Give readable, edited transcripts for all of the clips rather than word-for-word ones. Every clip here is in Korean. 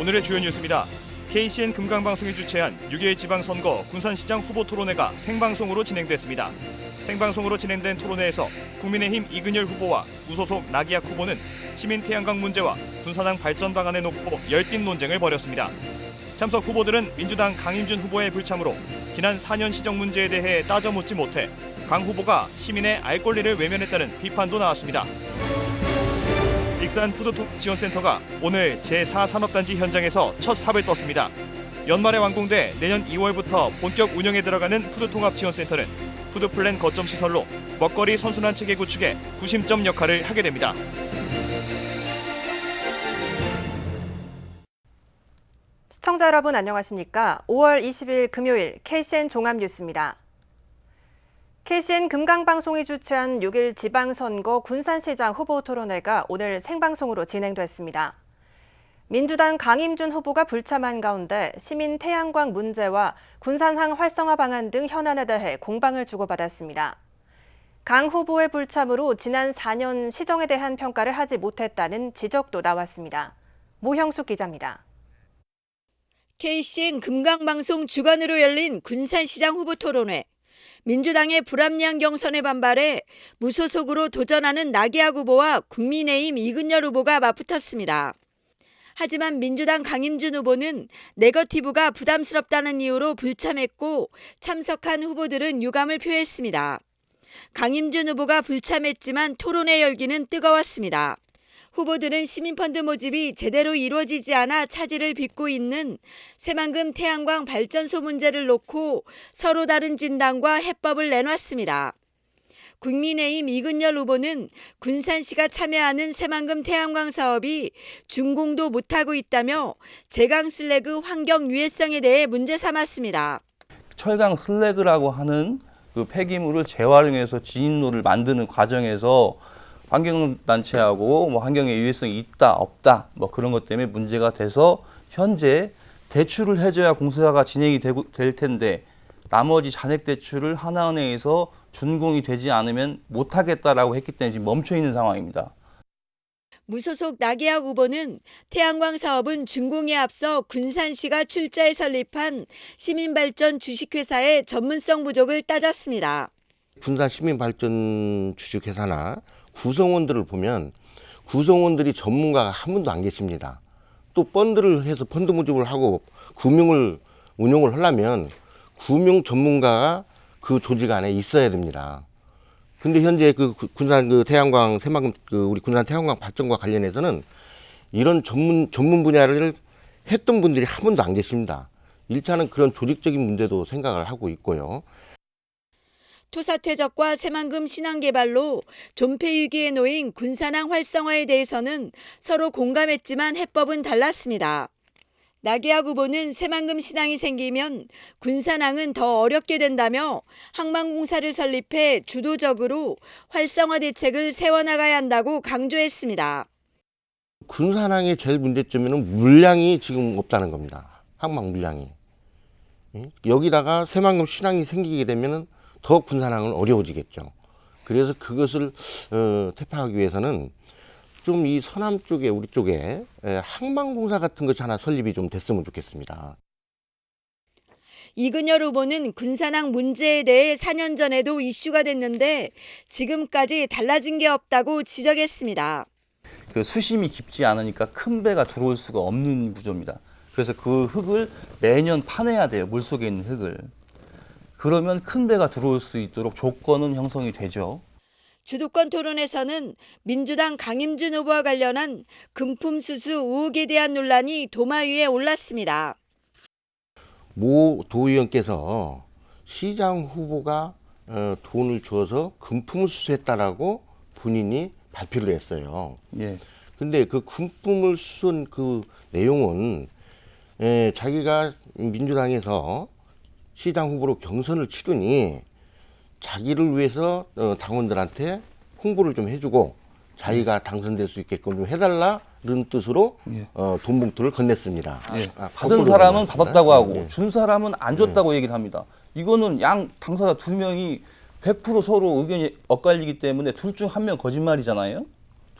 오늘의 주요 뉴스입니다. KCN 금강방송이 주최한 6.1 지방선거 군산시장 후보 토론회가 생방송으로 진행됐습니다. 생방송으로 진행된 토론회에서 국민의힘 이근열 후보와 무소속 나기약 후보는 시민 태양광 문제와 군산항 발전 방안에 놓고 열띤 논쟁을 벌였습니다. 참석 후보들은 민주당 강임준 후보의 불참으로 지난 4년 시정 문제에 대해 따져 묻지 못해 강 후보가 시민의 알 권리를 외면했다는 비판도 나왔습니다. 익산 푸드통합지원센터가 오늘 제4산업단지 현장에서 첫 삽을 떴습니다. 연말에 완공돼 내년 2월부터 본격 운영에 들어가는 푸드통합지원센터는 푸드플랜 거점 시설로 먹거리 선순환 체계 구축에 구심점 역할을 하게 됩니다. 시청자 여러분 안녕하십니까? 5월 20일 금요일 KCN 종합뉴스입니다. KCN 금강방송이 주최한 6.1 지방선거 군산시장 후보 토론회가 오늘 생방송으로 진행됐습니다. 민주당 강임준 후보가 불참한 가운데 시민 태양광 문제와 군산항 활성화 방안 등 현안에 대해 공방을 주고받았습니다. 강 후보의 불참으로 지난 4년 시정에 대한 평가를 하지 못했다는 지적도 나왔습니다. 모형숙 기자입니다. KCN 금강방송 주관으로 열린 군산시장 후보 토론회. 민주당의 불합리한 경선에 반발해 무소속으로 도전하는 나기약 후보와 국민의힘 이근열 후보가 맞붙었습니다. 하지만 민주당 강임준 후보는 네거티브가 부담스럽다는 이유로 불참했고 참석한 후보들은 유감을 표했습니다. 강임준 후보가 불참했지만 토론회 열기는 뜨거웠습니다. 후보들은 시민펀드 모집이 제대로 이루어지지 않아 차질을 빚고 있는 새만금 태양광 발전소 문제를 놓고 서로 다른 진단과 해법을 내놨습니다. 국민의힘 이근열 후보는 군산시가 참여하는 새만금 태양광 사업이 준공도 못하고 있다며 제강 슬래그 환경 유해성에 대해 문제 삼았습니다. 철강 슬래그라고 하는 그 폐기물을 재활용해서 진입로를 만드는 과정에서 환경단체하고 환경에 유해성이 있다 없다 그런 것 때문에 문제가 돼서 현재 대출을 해줘야 공사가 진행이 될 텐데 나머지 잔액 대출을 하나은행에서 준공이 되지 않으면 못하겠다라고 했기 때문에 지금 멈춰 있는 상황입니다. 무소속 나기약 후보는 태양광 사업은 준공에 앞서 군산시가 출자해 설립한 시민발전 주식회사의 전문성 부족을 따졌습니다. 군산 시민발전 주식회사나 구성원들을 보면 구성원들이 전문가가 한 분도 안 계십니다. 또 펀드를 해서 펀드 모집을 하고 운용을 하려면 금융 전문가가 그 조직 안에 있어야 됩니다. 근데 현재 그 군산 태양광 새만금 우리 군산 태양광 발전과 관련해서는 이런 전문 분야를 했던 분들이 한 분도 안 계십니다. 1차는 그런 조직적인 문제도 생각을 하고 있고요. 토사퇴적과 새만금 신항개발로 존폐 위기에 놓인 군산항 활성화에 대해서는 서로 공감했지만 해법은 달랐습니다. 나기약 후보는 새만금 신항이 생기면 군산항은 더 어렵게 된다며 항만공사를 설립해 주도적으로 활성화 대책을 세워나가야 한다고 강조했습니다. 군산항의 제일 문제점은 물량이 지금 없다는 겁니다. 항만 물량이. 여기다가 새만금 신항이 생기게 되면 더 군산항은 어려워지겠죠. 그래서 그것을 퇴파하기 위해서는 좀 이 서남 쪽에 우리 쪽에 항만공사 같은 것이 하나 설립이 좀 됐으면 좋겠습니다. 이근열 후보는 군산항 문제에 대해 4년 전에도 이슈가 됐는데 지금까지 달라진 게 없다고 지적했습니다. 그 수심이 깊지 않으니까 큰 배가 들어올 수가 없는 구조입니다. 그래서 그 흙을 매년 파내야 돼요. 물속에 있는 흙을. 그러면 큰 배가 들어올 수 있도록 조건은 형성이 되죠. 주도권 토론에서는 민주당 강임준 후보와 관련한 금품 수수 의혹에 대한 논란이 도마 위에 올랐습니다. 모 도의원께서 시장 후보가 돈을 주어서 금품을 수수했다라고 본인이 발표를 했어요. 예. 근데 그 금품을 수수한 그 내용은 자기가 민주당에서 시장 후보로 경선을 치르니 자기를 위해서 당원들한테 홍보를 좀 해주고 자기가 당선될 수 있게끔 좀 해달라는 뜻으로 돈 봉투를 건넸습니다. 예. 받은 사람은 받았다고 하고 네. 준 사람은 안 줬다고 얘기를 합니다. 이거는 양 당사자 두 명이 100% 서로 의견이 엇갈리기 때문에 둘 중 한 명 거짓말이잖아요.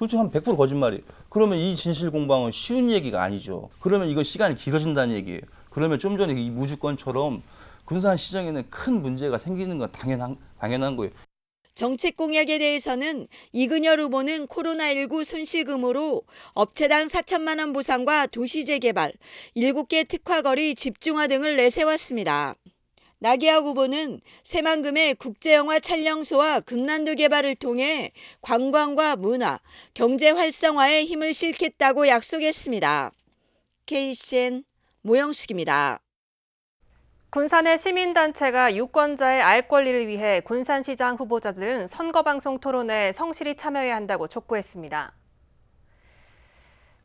솔직히 한 100% 거짓말이에요. 그러면 이 진실 공방은 쉬운 얘기가 아니죠. 그러면 이건 시간이 길어진다는 얘기예요. 그러면 좀 전에 이 무주권처럼 군산시장에는 큰 문제가 생기는 건 당연한 거예요. 정책 공약에 대해서는 이근열 후보는 코로나19 손실금으로 업체당 4천만 원 보상과 도시재개발, 7개 특화거리 집중화 등을 내세웠습니다. 나기학 후보는 새만금의 국제영화 촬영소와 금난도 개발을 통해 관광과 문화, 경제 활성화에 힘을 실겠다고 약속했습니다. KCN 모영숙입니다. 군산의 시민단체가 유권자의 알 권리를 위해 군산시장 후보자들은 선거방송 토론회에 성실히 참여해야 한다고 촉구했습니다.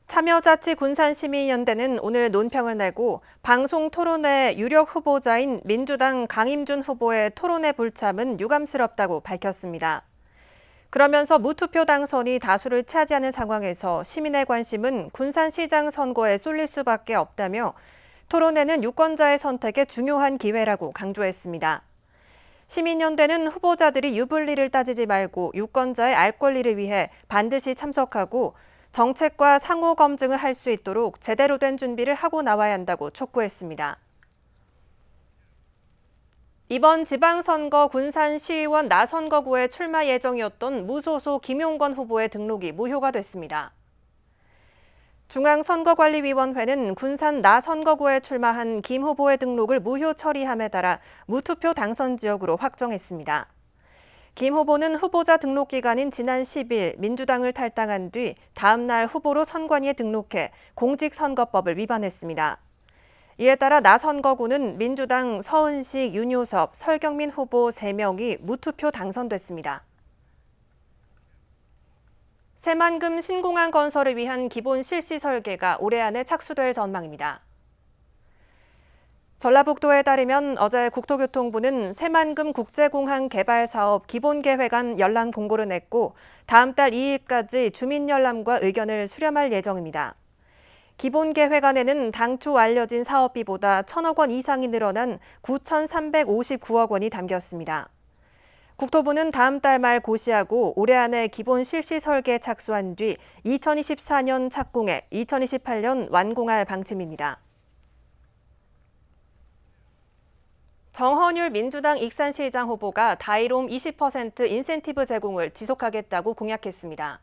참여자치 군산시민연대는 오늘 논평을 내고 방송 토론회 유력 후보자인 민주당 강임준 후보의 토론회 불참은 유감스럽다고 밝혔습니다. 그러면서 무투표 당선이 다수를 차지하는 상황에서 시민의 관심은 군산시장 선거에 쏠릴 수밖에 없다며 토론회는 유권자의 선택에 중요한 기회라고 강조했습니다. 시민연대는 후보자들이 유불리를 따지지 말고 유권자의 알 권리를 위해 반드시 참석하고 정책과 상호 검증을 할 수 있도록 제대로 된 준비를 하고 나와야 한다고 촉구했습니다. 이번 지방선거 군산시의원 나선거구에 출마 예정이었던 무소속 김용건 후보의 등록이 무효가 됐습니다. 중앙선거관리위원회는 군산 나선거구에 출마한 김 후보의 등록을 무효 처리함에 따라 무투표 당선 지역으로 확정했습니다. 김 후보는 후보자 등록 기간인 지난 10일 민주당을 탈당한 뒤 다음 날 후보로 선관위에 등록해 공직선거법을 위반했습니다. 이에 따라 나선거구는 민주당 서은식, 윤효섭, 설경민 후보 3명이 무투표 당선됐습니다. 새만금 신공항 건설을 위한 기본 실시 설계가 올해 안에 착수될 전망입니다. 전라북도에 따르면 어제 국토교통부는 새만금 국제공항 개발 사업 기본계획안 열람 공고를 냈고 다음 달 2일까지 주민 열람과 의견을 수렴할 예정입니다. 기본계획안에는 당초 알려진 사업비보다 1,000억 원 이상이 늘어난 9,359억 원이 담겼습니다. 국토부는 다음 달 말 고시하고 올해 안에 기본 실시 설계에 착수한 뒤 2024년 착공해 2028년 완공할 방침입니다. 정헌율 민주당 익산시장 후보가 다이롬 20% 인센티브 제공을 지속하겠다고 공약했습니다.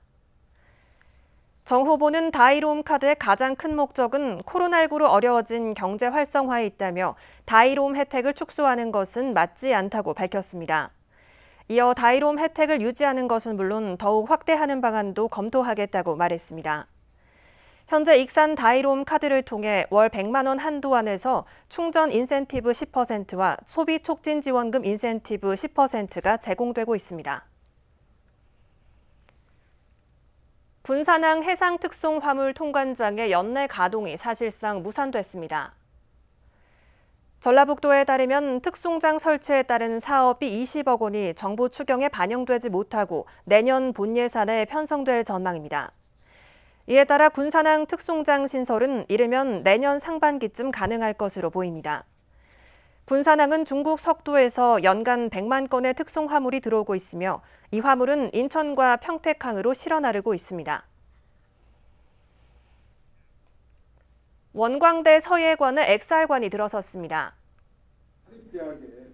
정 후보는 다이롬 카드의 가장 큰 목적은 코로나19로 어려워진 경제 활성화에 있다며 다이롬 혜택을 축소하는 것은 맞지 않다고 밝혔습니다. 이어 다이롬 혜택을 유지하는 것은 물론 더욱 확대하는 방안도 검토하겠다고 말했습니다. 현재 익산 다이롬 카드를 통해 월 100만 원 한도 안에서 충전 인센티브 10%와 소비 촉진 지원금 인센티브 10%가 제공되고 있습니다. 군산항 해상특송화물 통관장의 연내 가동이 사실상 무산됐습니다. 전라북도에 따르면 특송장 설치에 따른 사업비 20억 원이 정부 추경에 반영되지 못하고 내년 본 예산에 편성될 전망입니다. 이에 따라 군산항 특송장 신설은 이르면 내년 상반기쯤 가능할 것으로 보입니다. 군산항은 중국 석도에서 연간 100만 건의 특송 화물이 들어오고 있으며 이 화물은 인천과 평택항으로 실어 나르고 있습니다. 원광대 서예관에 엑스알관이 들어섰습니다.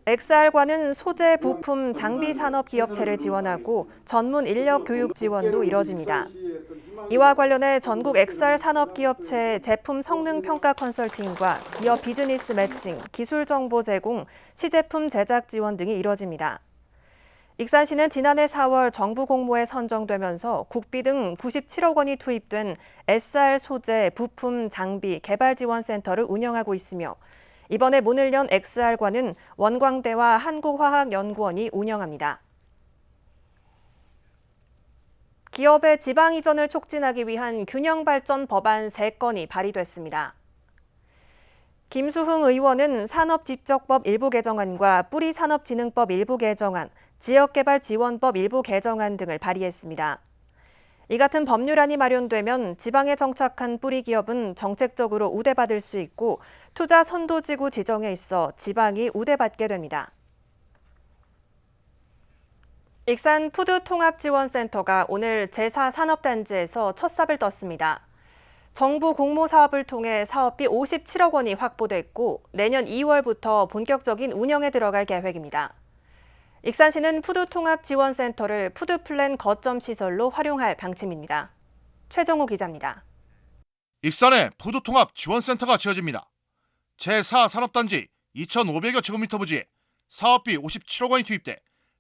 엑스알관은 소재, 부품, 장비 산업 기업체를 지원하고 전문 인력 교육 지원도 이뤄집니다. 이와 관련해 전국 엑스알 산업기업체의 제품 성능 평가 컨설팅과 기업 비즈니스 매칭, 기술 정보 제공, 시제품 제작 지원 등이 이뤄집니다. 익산시는 지난해 4월 정부 공모에 선정되면서 국비 등 97억 원이 투입된 SR 소재, 부품, 장비, 개발 지원 센터를 운영하고 있으며 이번에 문을 연 엑스알관은 원광대와 한국화학연구원이 운영합니다. 기업의 지방 이전을 촉진하기 위한 균형발전 법안 3건이 발의됐습니다. 김수흥 의원은 산업집적법 일부 개정안과 뿌리산업진흥법 일부 개정안, 지역개발지원법 일부 개정안 등을 발의했습니다. 이 같은 법률안이 마련되면 지방에 정착한 뿌리기업은 정책적으로 우대받을 수 있고 투자 선도지구 지정에 있어 지방이 우대받게 됩니다. 익산 푸드통합지원센터가 오늘 제4산업단지에서 첫 삽을 떴습니다. 정부 공모 사업을 통해 사업비 57억 원이 확보됐고 내년 2월부터 본격적인 운영에 들어갈 계획입니다. 익산시는 푸드통합지원센터를 푸드플랜 거점 시설로 활용할 방침입니다. 최정호 기자입니다. 익산에 푸드통합지원센터가 지어집니다. 제4산업단지 2,500여 제곱미터 부지에 사업비 57억 원이 투입돼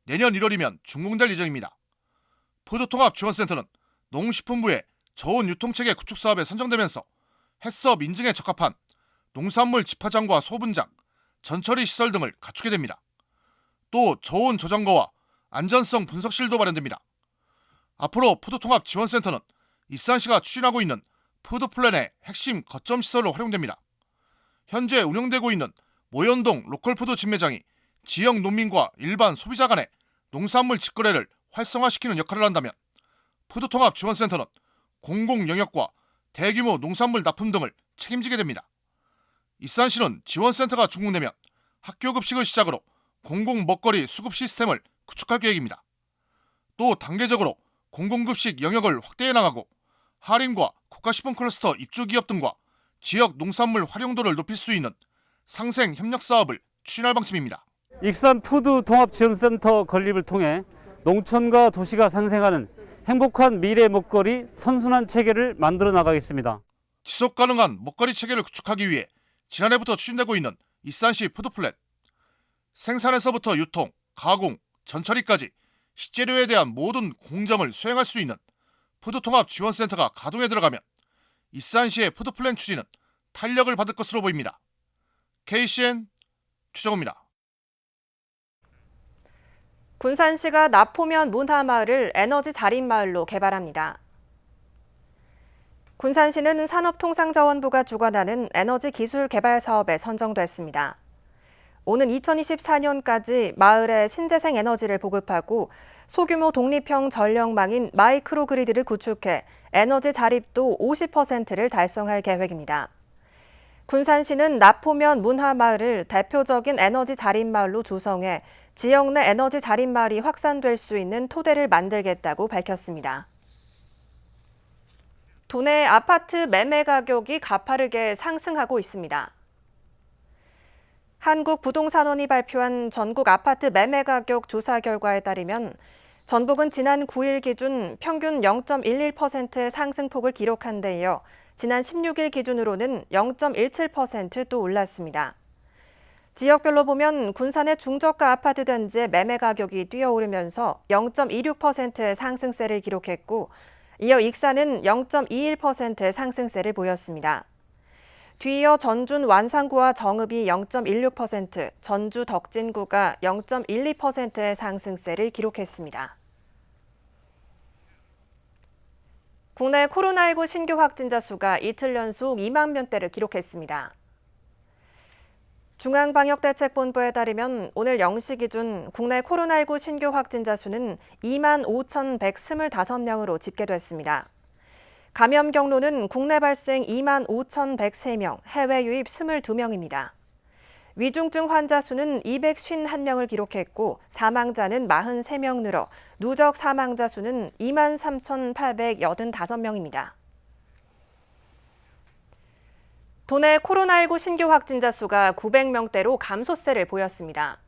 내년 1월이면 준공될 예정입니다. 푸드통합지원센터는 농식품부의 저온 유통체계 구축 사업에 선정되면서 해썹 인증에 적합한 농산물 집화장과 소분장, 전처리 시설 등을 갖추게 됩니다. 또 저온 저장고와 안전성 분석실도 마련됩니다. 앞으로 푸드통합지원센터는 익산시가 추진하고 있는 푸드플랜의 핵심 거점 시설로 활용됩니다. 현재 운영되고 있는 모현동 로컬푸드 진매장이 지역 농민과 일반 소비자 간의 농산물 직거래를 활성화시키는 역할을 한다면 푸드통합지원센터는 공공영역과 대규모 농산물 납품 등을 책임지게 됩니다. 익산시는 지원센터가 준공되면 학교급식을 시작으로 공공먹거리 수급 시스템을 구축할 계획입니다. 또 단계적으로 공공급식 영역을 확대해 나가고 할인과 국가식품 클러스터 입주기업 등과 지역 농산물 활용도를 높일 수 있는 상생 협력 사업을 추진할 방침입니다. 익산 푸드 통합지원센터 건립을 통해 농촌과 도시가 상생하는 행복한 미래 먹거리 선순환 체계를 만들어 나가겠습니다. 지속 가능한 먹거리 체계를 구축하기 위해 지난해부터 추진되고 있는 익산시 푸드플랜. 생산에서부터 유통, 가공, 전처리까지 식재료에 대한 모든 공정을 수행할 수 있는 푸드통합지원센터가 가동에 들어가면 익산시의 푸드플랜 추진은 탄력을 받을 것으로 보입니다. KCN 최정호입니다. 군산시가 나포면 문화마을을 에너지 자립마을로 개발합니다. 군산시는 산업통상자원부가 주관하는 에너지 기술 개발 사업에 선정됐습니다. 오는 2024년까지 마을에 신재생 에너지를 보급하고 소규모 독립형 전력망인 마이크로그리드를 구축해 에너지 자립도 50%를 달성할 계획입니다. 군산시는 나포면 문화마을을 대표적인 에너지 자립마을로 조성해 지역 내 에너지 자립마을이 확산될 수 있는 토대를 만들겠다고 밝혔습니다. 도내 아파트 매매 가격이 가파르게 상승하고 있습니다. 한국부동산원이 발표한 전국 아파트 매매 가격 조사 결과에 따르면 전북은 지난 9일 기준 평균 0.11%의 상승폭을 기록한 데 이어 지난 16일 기준으로는 0.17%또 올랐습니다. 지역별로 보면 군산의 중저가 아파트 단지의 매매 가격이 뛰어오르면서 0.26%의 상승세를 기록했고 이어 익산은 0.21%의 상승세를 보였습니다. 뒤이어 전준 완산구와 정읍이 0.16%, 전주 덕진구가 0.12%의 상승세를 기록했습니다. 국내 코로나19 신규 확진자 수가 이틀 연속 2만 명대를 기록했습니다. 중앙방역대책본부에 따르면 오늘 0시 기준 국내 코로나19 신규 확진자 수는 2만 5,125명으로 집계됐습니다. 감염 경로는 국내 발생 2만 5,103명, 해외 유입 22명입니다. 위중증 환자 수는 251명을 기록했고 사망자는 43명 늘어 누적 사망자 수는 2만 3,885명입니다. 도내 코로나19 신규 확진자 수가 900명대로 감소세를 보였습니다.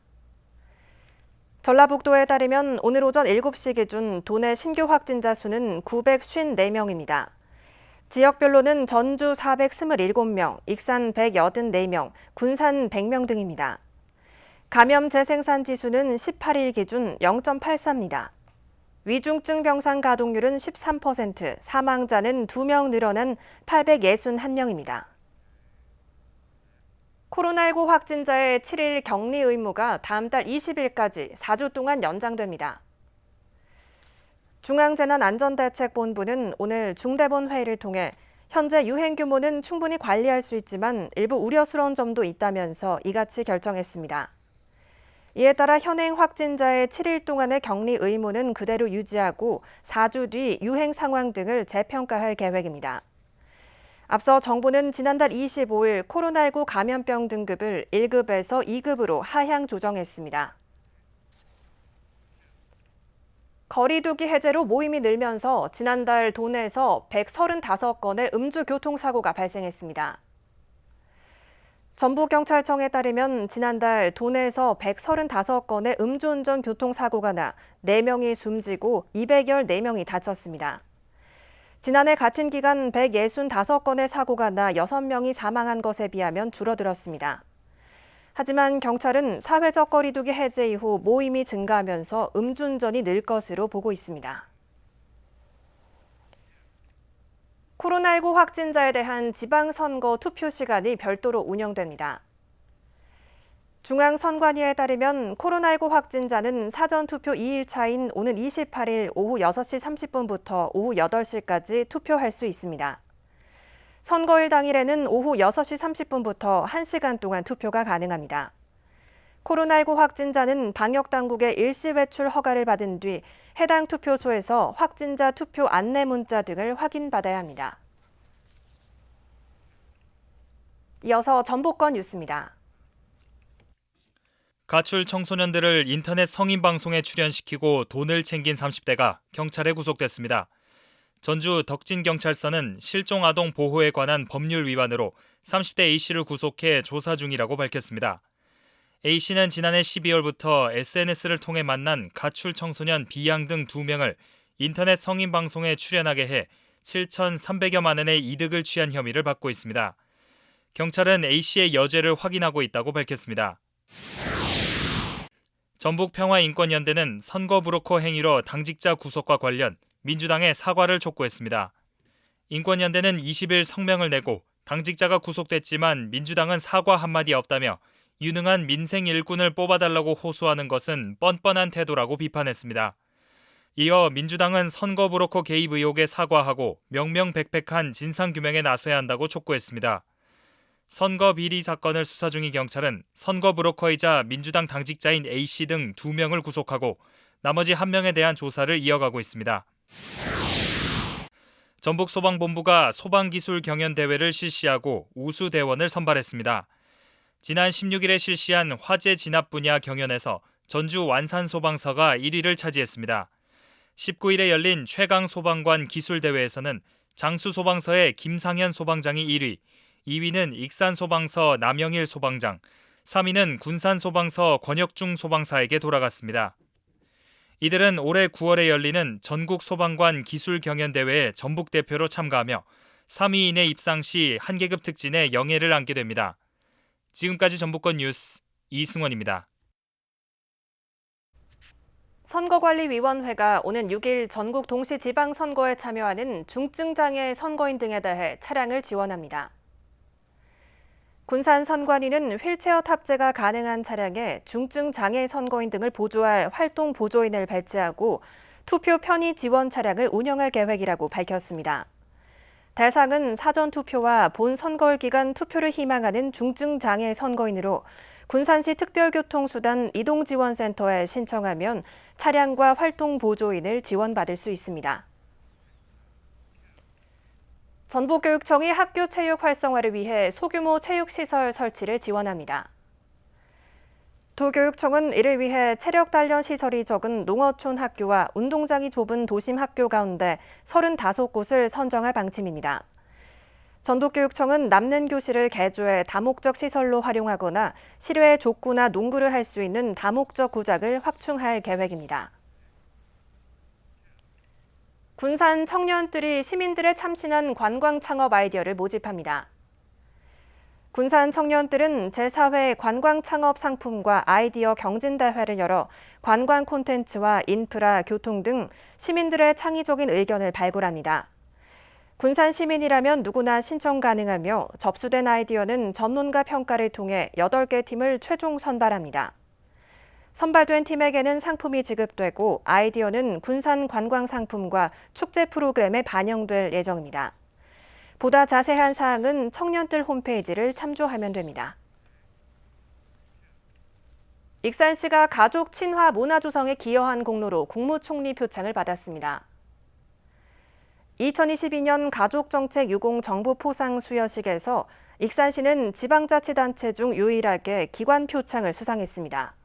전라북도에 따르면 오늘 오전 7시 기준 도내 신규 확진자 수는 954명입니다. 지역별로는 전주 427명, 익산 184명, 군산 100명 등입니다. 감염 재생산 지수는 18일 기준 0.84입니다. 위중증 병상 가동률은 13%, 사망자는 2명 늘어난 861명입니다. 코로나19 확진자의 7일 격리 의무가 다음 달 20일까지 4주 동안 연장됩니다. 중앙재난안전대책본부는 오늘 중대본 회의를 통해 현재 유행 규모는 충분히 관리할 수 있지만 일부 우려스러운 점도 있다면서 이같이 결정했습니다. 이에 따라 현행 확진자의 7일 동안의 격리 의무는 그대로 유지하고 4주 뒤 유행 상황 등을 재평가할 계획입니다. 앞서 정부는 지난달 25일 코로나19 감염병 등급을 1급에서 2급으로 하향 조정했습니다. 거리두기 해제로 모임이 늘면서 지난달 도내에서 135건의 음주 교통사고가 발생했습니다. 전북경찰청에 따르면 지난달 도내에서 135건의 음주운전 교통사고가 나 4명이 숨지고 214명이 다쳤습니다. 지난해 같은 기간 165건의 사고가 나 6명이 사망한 것에 비하면 줄어들었습니다. 하지만 경찰은 사회적 거리두기 해제 이후 모임이 증가하면서 음주운전이 늘 것으로 보고 있습니다. 코로나19 확진자에 대한 지방선거 투표 시간이 별도로 운영됩니다. 중앙선관위에 따르면 코로나19 확진자는 사전투표 2일차인 오는 28일 오후 6시 30분부터 오후 8시까지 투표할 수 있습니다. 선거일 당일에는 오후 6시 30분부터 1시간 동안 투표가 가능합니다. 코로나19 확진자는 방역당국의 일시 외출 허가를 받은 뒤 해당 투표소에서 확진자 투표 안내 문자 등을 확인받아야 합니다. 이어서 전북권 뉴스입니다. 가출 청소년들을 인터넷 성인 방송에 출연시키고 돈을 챙긴 30대가 경찰에 구속됐습니다. 전주 덕진경찰서는 실종 아동 보호에 관한 법률 위반으로 30대 A씨를 구속해 조사 중이라고 밝혔습니다. A씨는 지난해 12월부터 SNS를 통해 만난 가출 청소년 B양 등 2명을 인터넷 성인 방송에 출연하게 해 7,300여만 원의 이득을 취한 혐의를 받고 있습니다. 경찰은 A씨의 여죄를 확인하고 있다고 밝혔습니다. 전북평화인권연대는 선거 브로커 행위로 당직자 구속과 관련 민주당에 사과를 촉구했습니다. 인권연대는 20일 성명을 내고 당직자가 구속됐지만 민주당은 사과 한마디 없다며 유능한 민생 일꾼을 뽑아달라고 호소하는 것은 뻔뻔한 태도라고 비판했습니다. 이어 민주당은 선거 브로커 개입 의혹에 사과하고 명명백백한 진상규명에 나서야 한다고 촉구했습니다. 선거 비리 사건을 수사 중인 경찰은 선거 브로커이자 민주당 당직자인 A씨 등 2명을 구속하고 나머지 1명에 대한 조사를 이어가고 있습니다. 전북소방본부가 소방기술 경연대회를 실시하고 우수대원을 선발했습니다. 지난 16일에 실시한 화재 진압 분야 경연에서 전주 완산소방서가 1위를 차지했습니다. 19일에 열린 최강소방관 기술대회에서는 장수소방서의 김상현 소방장이 1위, 2위는 익산소방서 남영일 소방장, 3위는 군산소방서 권혁중 소방사에게 돌아갔습니다. 이들은 올해 9월에 열리는 전국소방관 기술경연대회에 전북대표로 참가하며 3위 이내 입상 시 한계급 특진에 영예를 안게 됩니다. 지금까지 전북권 뉴스 이승원입니다. 선거관리위원회가 오는 6일 전국 동시지방선거에 참여하는 중증장애 선거인 등에 대해 차량을 지원합니다. 군산선관위는 휠체어 탑재가 가능한 차량에 중증장애 선거인 등을 보조할 활동 보조인을 배치하고 투표 편의 지원 차량을 운영할 계획이라고 밝혔습니다. 대상은 사전투표와 본 선거일 기간 투표를 희망하는 중증장애 선거인으로 군산시 특별교통수단 이동지원센터에 신청하면 차량과 활동 보조인을 지원받을 수 있습니다. 전북교육청이 학교 체육 활성화를 위해 소규모 체육시설 설치를 지원합니다. 도교육청은 이를 위해 체력 단련 시설이 적은 농어촌 학교와 운동장이 좁은 도심 학교 가운데 35곳을 선정할 방침입니다. 전북교육청은 남는 교실을 개조해 다목적 시설로 활용하거나 실외 족구나 농구를 할 수 있는 다목적 구장을 확충할 계획입니다. 군산 청년들이 시민들의 참신한 관광 창업 아이디어를 모집합니다. 군산 청년들은 제4회 관광 창업 상품과 아이디어 경진대회를 열어 관광 콘텐츠와 인프라, 교통 등 시민들의 창의적인 의견을 발굴합니다. 군산 시민이라면 누구나 신청 가능하며 접수된 아이디어는 전문가 평가를 통해 8개 팀을 최종 선발합니다. 선발된 팀에게는 상품이 지급되고 아이디어는 군산 관광 상품과 축제 프로그램에 반영될 예정입니다. 보다 자세한 사항은 청년들 홈페이지를 참조하면 됩니다. 익산시가 가족 친화 문화 조성에 기여한 공로로 국무총리 표창을 받았습니다. 2022년 가족정책 유공 정부 포상 수여식에서 익산시는 지방자치단체 중 유일하게 기관 표창을 수상했습니다.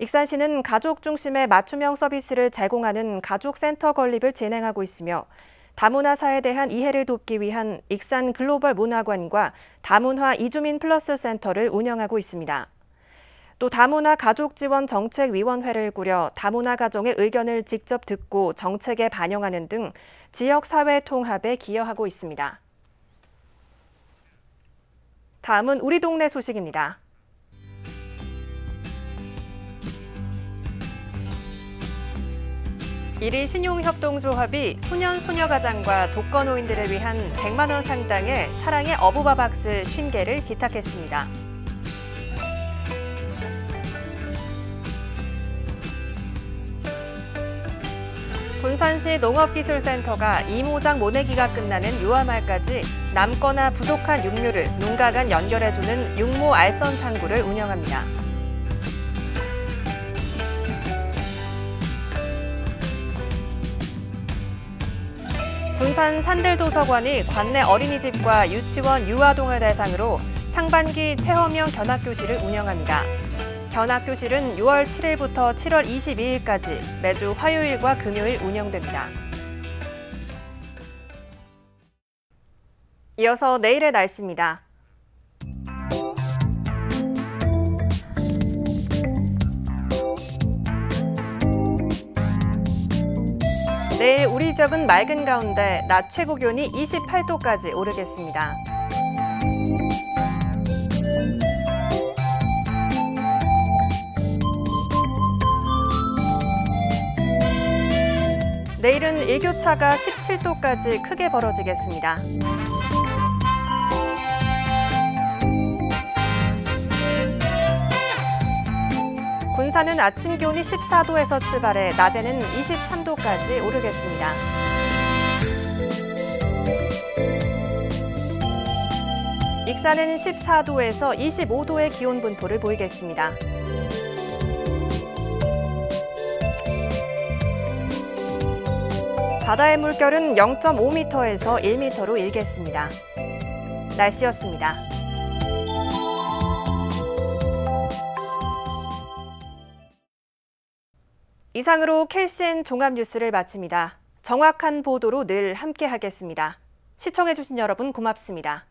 익산시는 가족 중심의 맞춤형 서비스를 제공하는 가족센터 건립을 진행하고 있으며 다문화사에 대한 이해를 돕기 위한 익산 글로벌 문화관과 다문화 이주민 플러스 센터를 운영하고 있습니다. 또 다문화 가족지원정책위원회를 꾸려 다문화 가정의 의견을 직접 듣고 정책에 반영하는 등 지역사회 통합에 기여하고 있습니다. 다음은 우리 동네 소식입니다. 이리 신용협동조합이 소년소녀가장과 독거노인들을 위한 100만 원 상당의 사랑의 어부바 박스 50개를 기탁했습니다. 군산시 농업기술센터가 이모작 모내기가 끝나는 6월말까지 남거나 부족한 육류를 농가 간 연결해주는 육모 알선 창구를 운영합니다. 군산 산들도서관이 관내 어린이집과 유치원, 유아동을 대상으로 상반기 체험형 견학교실을 운영합니다. 견학교실은 6월 7일부터 7월 22일까지 매주 화요일과 금요일 운영됩니다. 이어서 내일의 날씨입니다. 내일 우리 지역은 맑은 가운데 낮 최고 기온이 28도까지 오르겠습니다. 내일은 일교차가 17도까지 크게 벌어지겠습니다. 군산은 아침 기온이 14도에서 출발해 낮에는 23도까지 오르겠습니다. 익산은 14도에서 25도의 기온 분포를 보이겠습니다. 바다의 물결은 0.5m에서 1m로 일겠습니다. 날씨였습니다. 이상으로 KCN 종합뉴스를 마칩니다. 정확한 보도로 늘 함께하겠습니다. 시청해주신 여러분 고맙습니다.